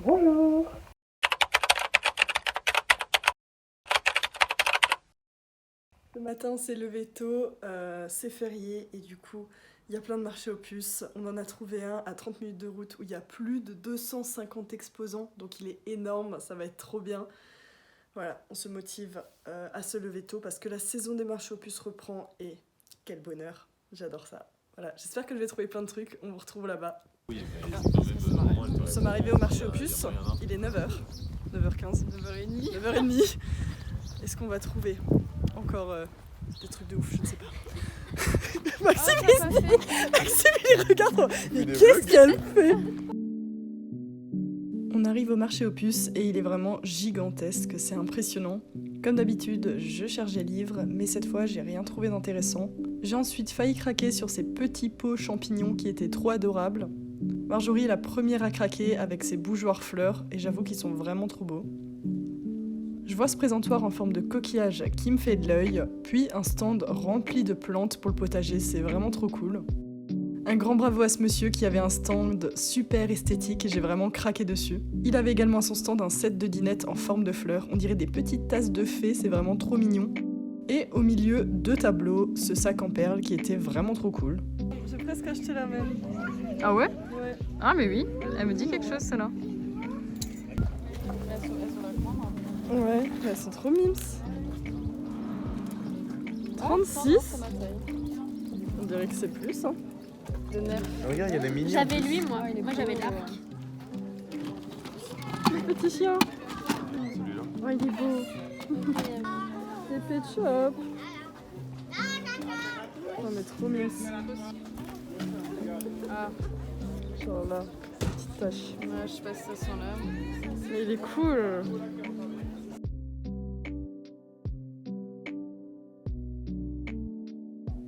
Bonjour. Le matin, on s'est levé tôt, c'est férié et du coup, il y a plein de marchés aux puces. On en a trouvé un à 30 minutes de route où il y a plus de 250 exposants, donc il est énorme, ça va être trop bien. Voilà, on se motive à se lever tôt parce que la saison des marchés aux puces reprend et quel bonheur, j'adore ça. Voilà, j'espère que je vais trouver plein de trucs, on vous retrouve là-bas. Nous sommes arrivés au marché aux puces, il est 9h, 9h15, 9h30. 9h30. Est-ce qu'on va trouver encore des trucs de ouf, je ne sais pas. Maxime, il regarde, mais qu'est-ce qu'elle fait? On arrive au marché aux puces et il est vraiment gigantesque, c'est impressionnant. Comme d'habitude, je cherche des livres, mais cette fois j'ai rien trouvé d'intéressant. J'ai ensuite failli craquer sur ces petits pots champignons qui étaient trop adorables. Marjorie est la première à craquer avec ses bougeoirs fleurs et j'avoue qu'ils sont vraiment trop beaux. Je vois ce présentoir en forme de coquillage qui me fait de l'œil, puis un stand rempli de plantes pour le potager, c'est vraiment trop cool. Un grand bravo à ce monsieur qui avait un stand super esthétique et j'ai vraiment craqué dessus. Il avait également à son stand un set de dinettes en forme de fleurs, on dirait des petites tasses de fées, c'est vraiment trop mignon. Et au milieu, 2 tableaux, ce sac en perles qui était vraiment trop cool. J'ai presque acheté la même. Ah ouais? Ouais. Ah mais oui, elle me dit quelque chose celle-là. Ouais, elles sont trop mimes. 36. On dirait que c'est plus, hein. De nerfs. Regarde, il y a des mignons. J'avais lui, moi. Moi, j'avais l'arc. Le petit chien. Celui-là. Oh, il est beau. Les pet shop. Oh, mais trop mimes. Ah, Genre là, petite tache. ouais, je sais pas si ça sent là. Mais il est cool.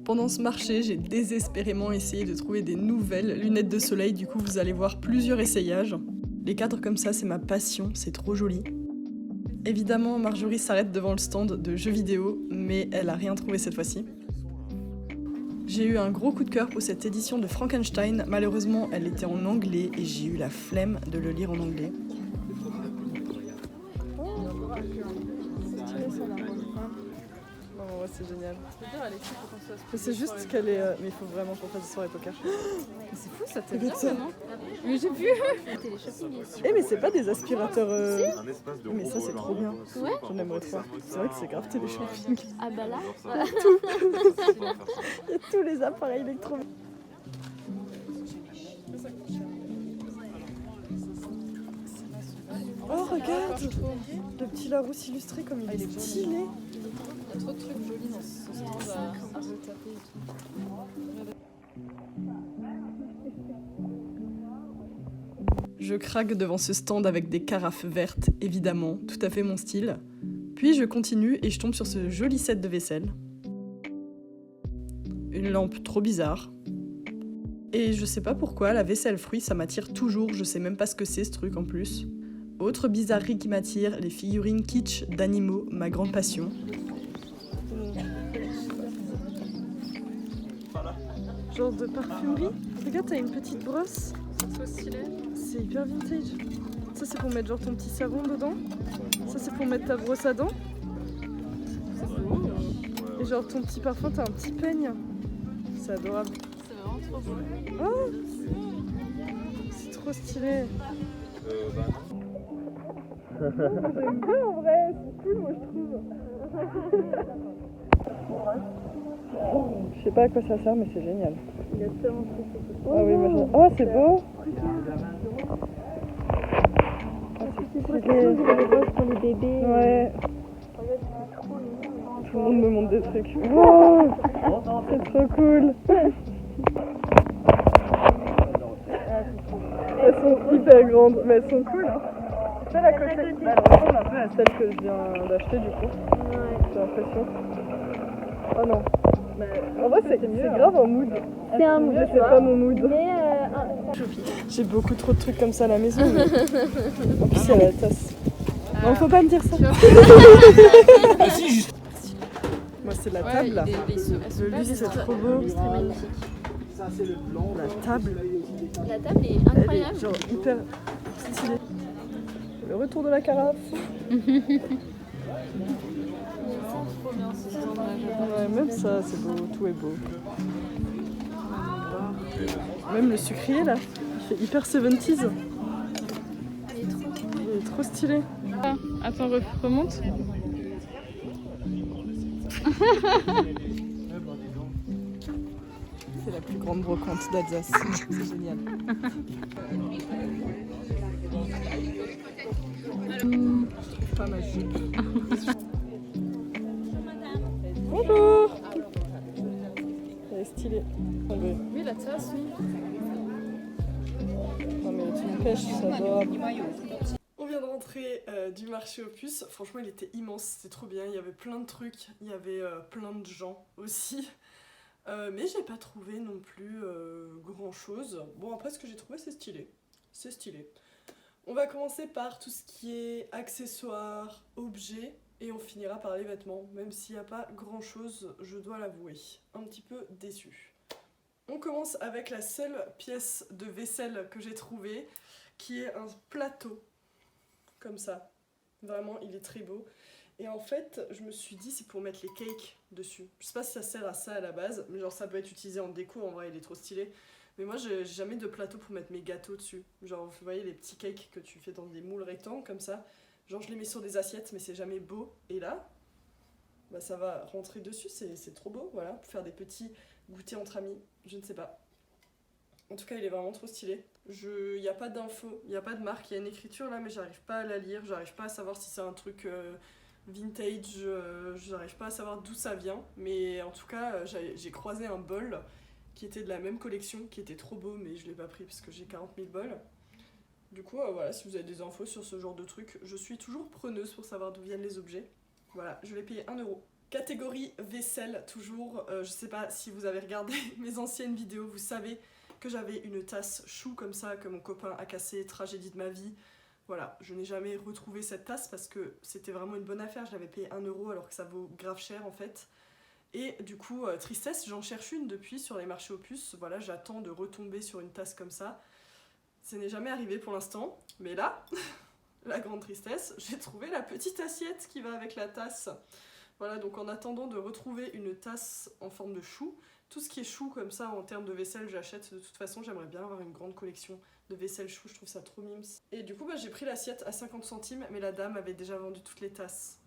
Pendant ce marché, j'ai désespérément essayé de trouver des nouvelles lunettes de soleil, du coup vous allez voir plusieurs essayages. Les cadres comme ça, c'est ma passion, c'est trop joli. Évidemment, Marjorie s'arrête devant le stand de jeux vidéo, mais elle a rien trouvé cette fois-ci. J'ai eu un gros coup de cœur pour cette édition de Frankenstein, malheureusement elle était en anglais et j'ai eu la flemme de le lire en anglais. Ouais, c'est génial. Mais c'est juste qu'elle est. Mais il faut vraiment qu'on fasse des soirées poker. C'est fou, ça te Regarde ça. Mais j'ai vu. Eh, mais c'est pas des aspirateurs. Un espace de Mais ça, c'est trop bien. Ouais. J'en aimerais trop. C'est vrai que c'est grave téléchopping. Ah bah là, Il y a tous les appareils électroniques. Oh, regarde! Le petit Larousse illustré, comme il est stylé. Il y a trop de trucs jolis dans ce stand à retaper et tout. Je craque devant ce stand avec des carafes vertes, évidemment, tout à fait mon style. Puis je continue et je tombe sur ce joli set de vaisselle. Une lampe trop bizarre. Et je sais pas pourquoi, la vaisselle fruits, ça m'attire toujours, je sais même pas ce que c'est ce truc en plus. Autre bizarrerie qui m'attire, les figurines kitsch d'animaux, ma grande passion. Genre de parfumerie. Regarde, t'as une petite brosse. C'est trop stylé. C'est hyper vintage. Ça, c'est pour mettre genre ton petit savon dedans. Ça, c'est pour mettre ta brosse à dents. C'est beau. Et genre ton petit parfum, t'as un petit peigne. C'est adorable. C'est vraiment trop beau. Oh, c'est trop stylé. J'aime bien en vrai, c'est cool moi je trouve. Je sais pas à quoi ça sert mais c'est génial. Il y a tellement de trucs. Ah oui, moi oh c'est beau. c'est des brosses pour les bébés. Ouais. Tout le monde me montre des trucs. Oh, c'est trop cool. Elles sont hyper grandes, mais elles sont cool. Hein. Celle à côté, elle ressemble un peu à celle que je viens d'acheter du coup. J'ai l'impression. Oh non. Mais en vrai, c'est grave un mood. C'est un mood, C'est pas mon mood. Mais J'ai beaucoup trop de trucs comme ça à la maison. Mais... en plus, il y a la tasse. Non, faut pas me dire ça. Moi, c'est la table là. Le lit, c'est trop beau. c'est magnifique. La table, La table est elle est incroyable. genre hyper stylée. Le retour de la carafe. Trop bien ce stand-là. Ouais, même ça, c'est beau, tout est beau. Même le sucrier là, il fait hyper 70s. Il est trop stylé. Ah, attends, remonte. C'est la plus grande brocante d'Alsace. C'est génial. Pas ma jupe. Bonjour. Elle est stylée. Oui, la tasse, oui. Non mais tu me pêches, c'est adorable. On vient de rentrer du marché aux puces. Franchement, il était immense, c'était trop bien. Il y avait plein de trucs, il y avait plein de gens aussi. Mais j'ai pas trouvé non plus grand chose. Bon, après, ce que j'ai trouvé, c'est stylé. C'est stylé. On va commencer par tout ce qui est accessoires, objets, et on finira par les vêtements. Même s'il n'y a pas grand chose, je dois l'avouer. Un petit peu déçue. On commence avec la seule pièce de vaisselle que j'ai trouvée, qui est un plateau. Comme ça. Vraiment, il est très beau. Et en fait, je me suis dit, c'est pour mettre les cakes dessus. Je sais pas si ça sert à ça à la base, mais genre ça peut être utilisé en déco, en vrai, il est trop stylé. Mais moi, j'ai jamais de plateau pour mettre mes gâteaux dessus. Genre, vous voyez les petits cakes que tu fais dans des moules rectangles, comme ça. Genre, je les mets sur des assiettes, mais c'est jamais beau. Et là, bah, ça va rentrer dessus, c'est trop beau, voilà. Pour faire des petits goûters entre amis, je ne sais pas. En tout cas, il est vraiment trop stylé. Il n'y a pas d'infos, il n'y a pas de marque, il y a une écriture là, mais j'arrive pas à la lire, j'arrive pas à savoir si c'est un truc vintage, j'arrive pas à savoir d'où ça vient. Mais en tout cas, j'ai croisé un bol qui était de la même collection, qui était trop beau, mais je l'ai pas pris parce que j'ai 40 000 bols. Du coup, voilà, si vous avez des infos sur ce genre de truc, je suis toujours preneuse pour savoir d'où viennent les objets. Voilà, je l'ai payé 1 €. Catégorie vaisselle, toujours. Je sais pas si vous avez regardé mes anciennes vidéos, vous savez que j'avais une tasse chou comme ça, que mon copain a cassé, tragédie de ma vie. Voilà, je n'ai jamais retrouvé cette tasse parce que c'était vraiment une bonne affaire. Je l'avais payé 1 € alors que ça vaut grave cher en fait. Et du coup, tristesse, j'en cherche une depuis sur les marchés aux puces. Voilà, j'attends de retomber sur une tasse comme ça. Ça n'est jamais arrivé pour l'instant. Mais là, la grande tristesse, j'ai trouvé la petite assiette qui va avec la tasse. Voilà, donc en attendant de retrouver une tasse en forme de chou, tout ce qui est chou comme ça en termes de vaisselle, j'achète. De toute façon, j'aimerais bien avoir une grande collection de vaisselle chou, je trouve ça trop mimes. Et du coup, bah, j'ai pris l'assiette à 50 centimes, mais la dame avait déjà vendu toutes les tasses.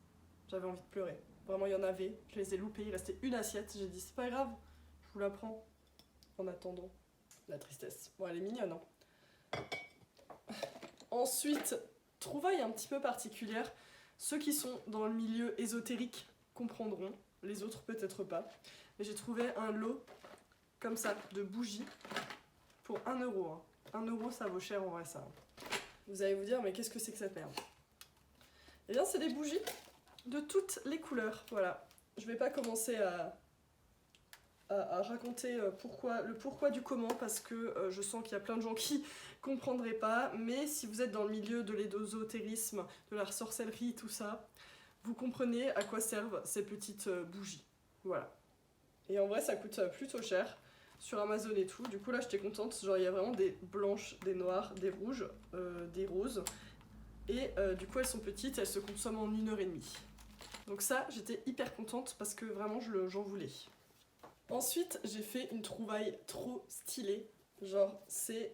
J'avais envie de pleurer. Vraiment, il y en avait. Je les ai loupées. Il restait une assiette. J'ai dit, c'est pas grave, je vous la prends. En attendant, la tristesse. Bon, elle est mignonne, hein. Ensuite, trouvaille un petit peu particulière. Ceux qui sont dans le milieu ésotérique comprendront. Les autres, peut-être pas. Mais j'ai trouvé un lot, comme ça, de bougies pour 1 €. Hein. 1 €, ça vaut cher en vrai, ça. Vous allez vous dire, mais qu'est-ce que c'est que cette merde? Eh bien, c'est des bougies de toutes les couleurs, voilà. Je vais pas commencer à raconter le pourquoi du comment, parce que je sens qu'il y a plein de gens qui comprendraient pas, mais si vous êtes dans le milieu de l'ésotérisme, de la sorcellerie, tout ça, vous comprenez à quoi servent ces petites bougies, voilà. Et en vrai, ça coûte plutôt cher sur Amazon et tout, du coup là j'étais contente, genre il y a vraiment des blanches, des noires, des rouges, des roses, et du coup elles sont petites, elles se consomment en 1 h 30. Donc ça, j'étais hyper contente parce que vraiment j'en voulais. Ensuite, j'ai fait une trouvaille trop stylée. Genre, c'était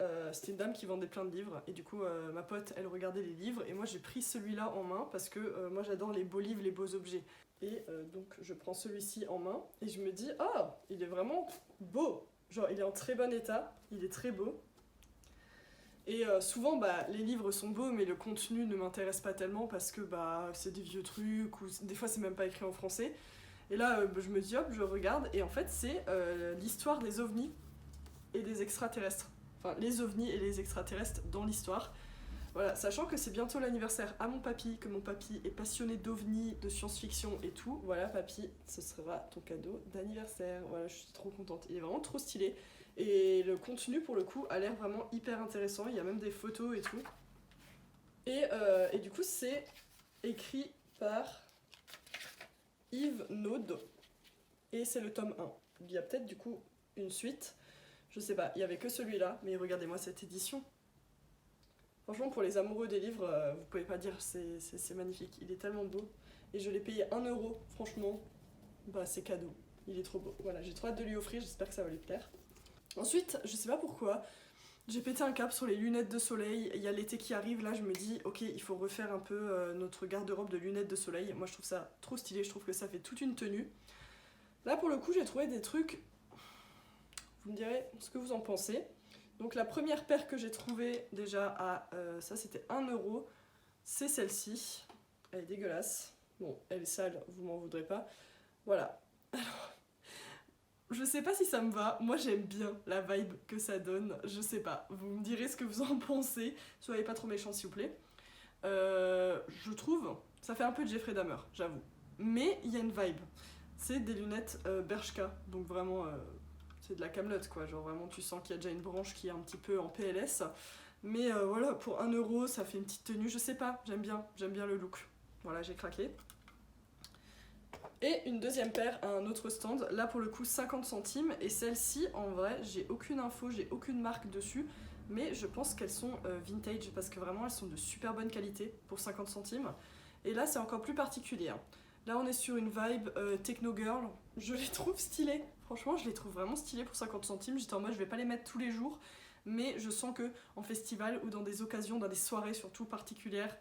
une dame qui vendait plein de livres. Et du coup, ma pote, elle regardait les livres. Et moi, j'ai pris celui-là en main parce que moi, j'adore les beaux livres, les beaux objets. Et donc, je prends celui-ci en main. Et je me dis, ah, il est vraiment beau. Genre, il est en très bon état. Il est très beau. Et souvent, bah, les livres sont beaux, mais le contenu ne m'intéresse pas tellement parce que bah, c'est des vieux trucs, ou des fois c'est même pas écrit en français. Et là, je me dis, hop, je regarde, et en fait, c'est l'histoire des ovnis et des extraterrestres. Enfin, les ovnis et les extraterrestres dans l'histoire. Voilà, sachant que c'est bientôt l'anniversaire à mon papy, que mon papy est passionné d'ovnis, de science-fiction et tout. Voilà, papy, ce sera ton cadeau d'anniversaire. Voilà, je suis trop contente. Il est vraiment trop stylé. Et le contenu, pour le coup, a l'air vraiment hyper intéressant. Il y a même des photos et tout. Et du coup, c'est écrit par Yves Naud. Et c'est le tome 1. Il y a peut-être du coup une suite. Je sais pas, il y avait que celui-là. Mais regardez-moi cette édition. Franchement, pour les amoureux des livres, vous pouvez pas dire, c'est magnifique. Il est tellement beau. Et je l'ai payé 1€. Franchement, bah c'est cadeau. Il est trop beau. Voilà, j'ai trop hâte de lui offrir, j'espère que ça va lui plaire. Ensuite, je sais pas pourquoi, j'ai pété un cap sur les lunettes de soleil. Il y a l'été qui arrive, là je me dis, ok, il faut refaire un peu notre garde-robe de lunettes de soleil. Moi je trouve ça trop stylé, je trouve que ça fait toute une tenue. Là pour le coup, j'ai trouvé des trucs, vous me direz ce que vous en pensez. Donc la première paire que j'ai trouvée déjà à, ça c'était 1€, c'est celle-ci. Elle est dégueulasse. Bon, elle est sale, vous m'en voudrez pas. Voilà. Alors, je sais pas si ça me va, moi j'aime bien la vibe que ça donne, je sais pas. Vous me direz ce que vous en pensez, soyez pas trop méchants s'il vous plaît. Je trouve, ça fait un peu Jeffrey Dahmer, j'avoue. Mais il y a une vibe. C'est des lunettes Bershka, donc vraiment... c'est de la camelote quoi, genre vraiment tu sens qu'il y a déjà une branche qui est un petit peu en PLS. Mais voilà, pour 1€, ça fait une petite tenue, je sais pas, j'aime bien le look. Voilà, j'ai craqué. Et une deuxième paire à un autre stand, là pour le coup 50 centimes, et celle-ci en vrai j'ai aucune info, j'ai aucune marque dessus, mais je pense qu'elles sont vintage parce que vraiment elles sont de super bonne qualité pour 50 centimes. Et là c'est encore plus particulier, hein. Là on est sur une vibe techno girl, je les trouve stylées, franchement je les trouve vraiment stylées pour 50 centimes, j'étais en mode je vais pas les mettre tous les jours, mais je sens que en festival ou dans des occasions, dans des soirées surtout particulières,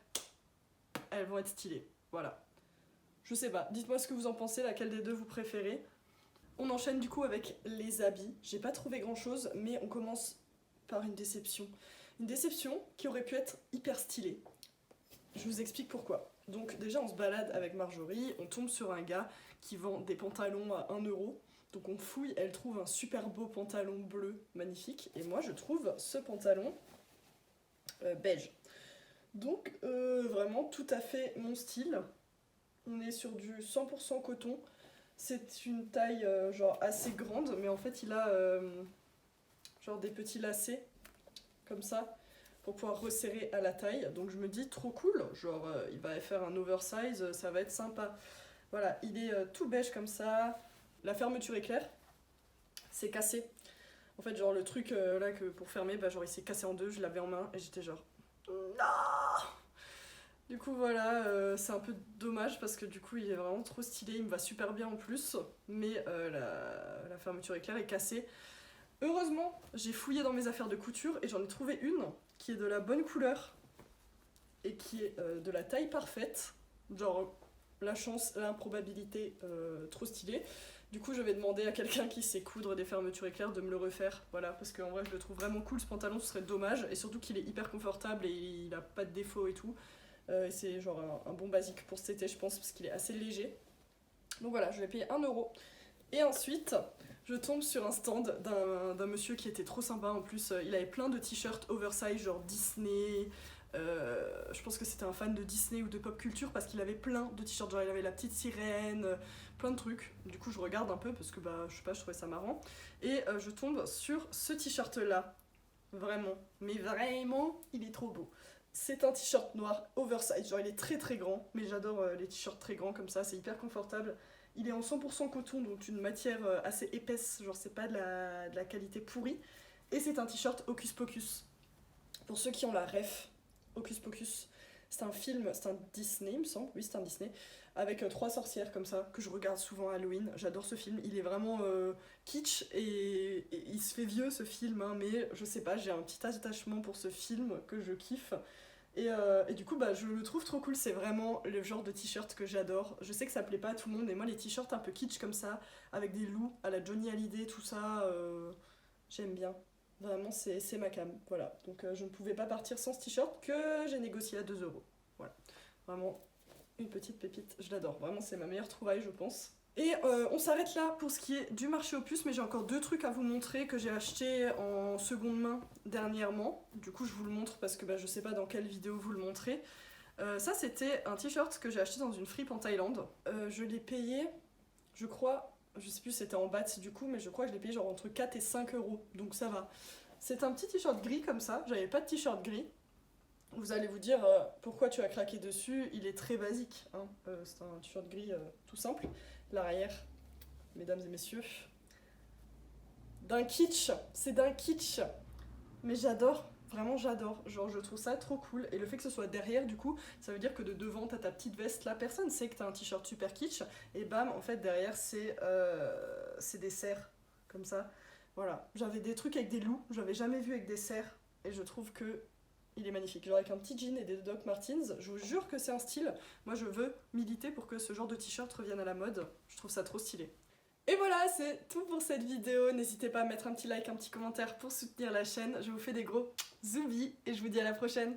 elles vont être stylées, voilà. Je sais pas, dites-moi ce que vous en pensez, laquelle des deux vous préférez. On enchaîne du coup avec les habits. J'ai pas trouvé grand chose, mais on commence par une déception. Une déception qui aurait pu être hyper stylée. Je vous explique pourquoi. Donc déjà on se balade avec Marjorie, on tombe sur un gars qui vend des pantalons à 1€. Donc on fouille, elle trouve un super beau pantalon bleu, magnifique. Et moi je trouve ce pantalon beige. Donc vraiment tout à fait mon style. On est sur du 100% coton. C'est une taille genre assez grande, mais en fait il a genre des petits lacets comme ça pour pouvoir resserrer à la taille. Donc je me dis trop cool, genre il va faire un oversize, ça va être sympa. Voilà, il est tout beige comme ça. La fermeture est claire, c'est cassé. En fait genre le truc là que pour fermer, bah genre il s'est cassé en deux, je l'avais en main et j'étais genre non. Du coup voilà, c'est un peu dommage parce que du coup il est vraiment trop stylé, il me va super bien en plus, mais la fermeture éclair est cassée. Heureusement, j'ai fouillé dans mes affaires de couture et j'en ai trouvé une qui est de la bonne couleur et qui est de la taille parfaite, genre la chance, l'improbabilité, trop stylé. Du coup je vais demander à quelqu'un qui sait coudre des fermetures éclair de me le refaire, voilà, parce qu'en vrai je le trouve vraiment cool ce pantalon, ce serait dommage, et surtout qu'il est hyper confortable et il a pas de défaut et tout. C'est genre un bon basique pour cet été je pense parce qu'il est assez léger. Donc voilà, je vais payer 1€. Et ensuite, je tombe sur un stand d'un monsieur qui était trop sympa en plus. Il avait plein de t-shirts oversize genre Disney. Je pense que c'était un fan de Disney ou de pop culture parce qu'il avait plein de t-shirts. Genre il avait la petite sirène, plein de trucs. Du coup je regarde un peu parce que bah je sais pas, je trouvais ça marrant. Et je tombe sur ce t-shirt là. Vraiment, mais vraiment, il est trop beau. C'est un t-shirt noir oversize, genre il est très très grand, mais j'adore les t-shirts très grands comme ça, c'est hyper confortable. Il est en 100% coton, donc une matière assez épaisse, genre c'est pas de la qualité pourrie. Et c'est un t-shirt Hocus Pocus. Pour ceux qui ont la ref, Hocus Pocus, c'est un film, c'est un Disney il me semble, oui c'est un Disney, avec 3 sorcières comme ça, que je regarde souvent à Halloween. J'adore ce film, il est vraiment kitsch et il se fait vieux ce film, hein, mais je sais pas, j'ai un petit attachement pour ce film que je kiffe. Et du coup bah, je le trouve trop cool, c'est vraiment le genre de t-shirt que j'adore. Je sais que ça plaît pas à tout le monde, mais moi les t-shirts un peu kitsch comme ça, avec des loups à la Johnny Hallyday, tout ça, j'aime bien. Vraiment c'est ma cam, voilà. Donc je ne pouvais pas partir sans ce t-shirt que j'ai négocié à 2€. Voilà, vraiment une petite pépite, je l'adore. Vraiment c'est ma meilleure trouvaille je pense. Et on s'arrête là pour ce qui est du marché aux puces, mais j'ai encore 2 trucs à vous montrer que j'ai acheté en seconde main dernièrement. Du coup je vous le montre parce que bah, je sais pas dans quelle vidéo vous le montrez. Ça c'était un t-shirt que j'ai acheté dans une fripe en Thaïlande. Je l'ai payé, je crois, je sais plus si c'était en bahts du coup, mais je crois que je l'ai payé genre entre 4 et 5€, donc ça va. C'est un petit t-shirt gris comme ça, j'avais pas de t-shirt gris. Vous allez vous dire pourquoi tu as craqué dessus, il est très basique, hein. C'est un t-shirt gris tout simple. L'arrière, mesdames et messieurs, d'un kitsch, c'est d'un kitsch, mais j'adore Vraiment j'adore, genre je trouve ça trop cool. Et le fait que ce soit derrière du coup, ça veut dire que de devant t'as ta petite veste là, personne sait que t'as un t-shirt super kitsch. Et bam, en fait derrière c'est des cerfs, comme ça. Voilà, j'avais des trucs avec des loups, j'avais jamais vu avec des cerfs. Et je trouve que il est magnifique, genre avec un petit jean et des Doc Martens, je vous jure que c'est un style. Moi je veux militer pour que ce genre de t-shirt revienne à la mode, je trouve ça trop stylé. Et voilà, c'est tout pour cette vidéo. N'hésitez pas à mettre un petit like, un petit commentaire pour soutenir la chaîne. Je vous fais des gros zoomies et je vous dis à la prochaine.